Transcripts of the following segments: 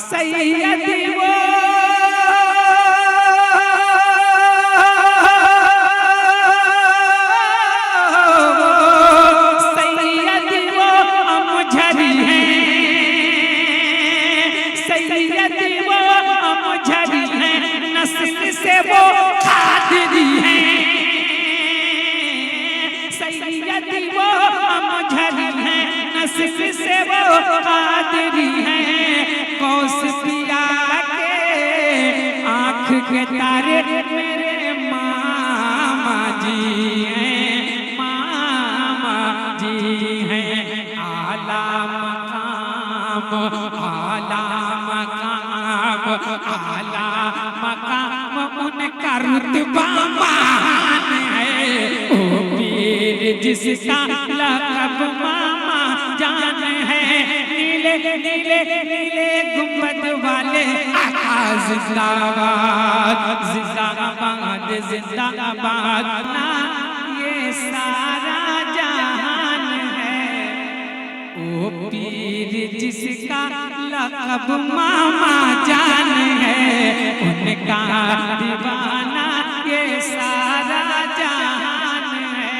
सैयदी वो सैयदी वो अमझरी है, सैयदी वो अमझरी है, नस्ल से वो कादरी है। सैयदी वो अमझरी है, नस्ल से वो कादरी है। कौस पिया के आँख के तारे मेरे मामा जी हैं, मामा जी हैं। आला मकाम, आला मकाम, आला मकाम उनका रुतबा महान है। ओ पीर जिसका लक़ब मामा जान है। नीले नीले नीले गुंबद वाले आका जिंदाबाद, जिंदाबाद, जिंदाबाद। ना ये सारा जहान है। ओ पीर जिसका लक़ब मामा जान है, उनका दीवाना ये सारा जहान है।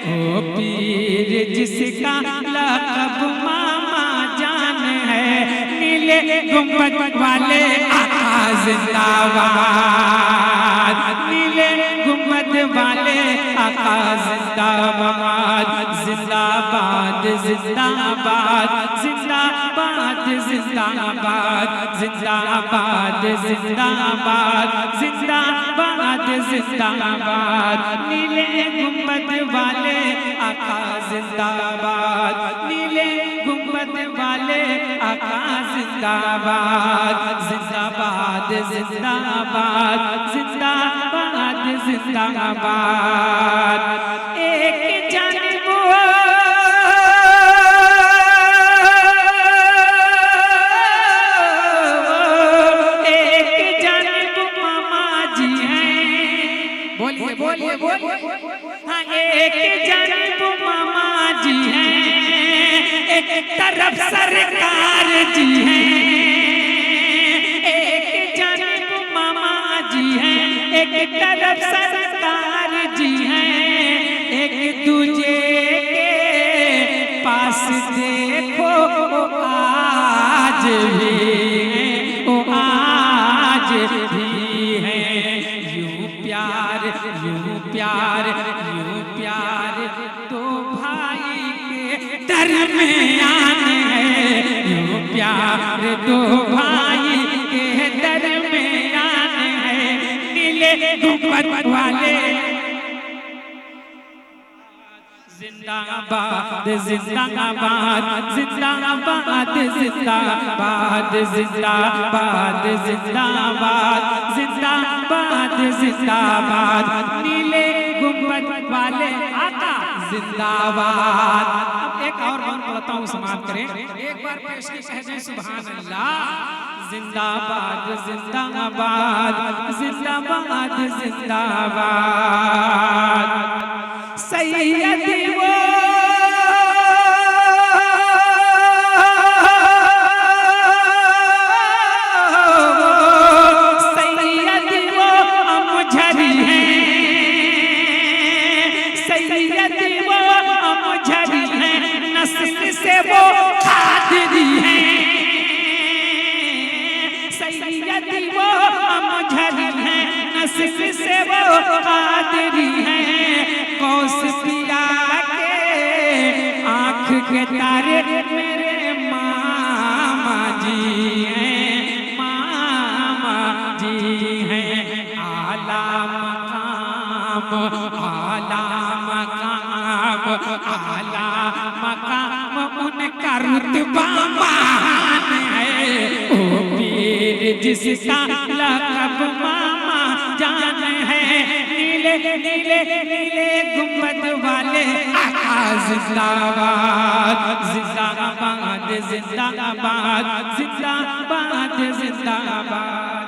ओ पीर जिसका लक़ब मामा जान है। नीले गुंबद वाले आका जिंदाबाद, नीले गुंबद वाले आका जिंदाबाद, जिंदाबाद, जिंदाबाद, जिंदाबाद, जिंदाबाद, जिंदाबाद, जिंदाबाद, जिंदाबाद, जिंदाबाद। नीले गुंबद वाले आका जिंदाबाद, नीले गुंबद वाले आका जिंदाबाद, जिंदाबाद, जिंदाबाद, जिंदाबाद, जिंदाबाद। एक जानिब एक जानिब मामा जी हैं, बोलिए बोलिए बोलिए। हाँ, एक जानिब मामा जी हैं, एक तरफ सरकार जी हैं। एक जानिब मामा जी हैं, एक तरफ सरकार जी हैं। एक दूजे के पास देखो आज भी, ओ आज भी है। यूं प्यार, यूं प्यार, यूं प्यार दो भाई के दरमियान है। यूं प्यार दो भाई के दरमियान है। नीले गुंबद वाले जिंदाबाद, जिंदाबाद, जिंदाबाद, जिंदाबाद, जिंदाबाद, जिंदाबाद, जिंदाबाद, जिंदाबाद। नीले गुंबद वाले आका जिंदाबाद। अब एक और बार बोलता हूँ, समाप्त करें। एक बार पेश की कह दें सुभान अल्लाह। जिंदाबाद, जिंदाबाद, जिंदाबाद, जिंदाबाद। सैयदी वो सैयदी वो अमझरी है, सैयदी वो अमझरी है, नस्ल से वो कादरी है। सैयदी वो अमझरी है, नस्ल से वो कादरी है। कौस पिया के आँख के तारे मेरे मामा जी हैं, मामा जी हैं। आला मकाम, आला मकाम, आला मकाम उनका रुतबा महान है। ओ पीर जिसका लक़ब मामा जान है। नीले नीले नीले गुंबद वाले आका जिंदाबाद, जिंदाबाद, जिंदाबाद, जिंदाबाद, जिंदाबाद।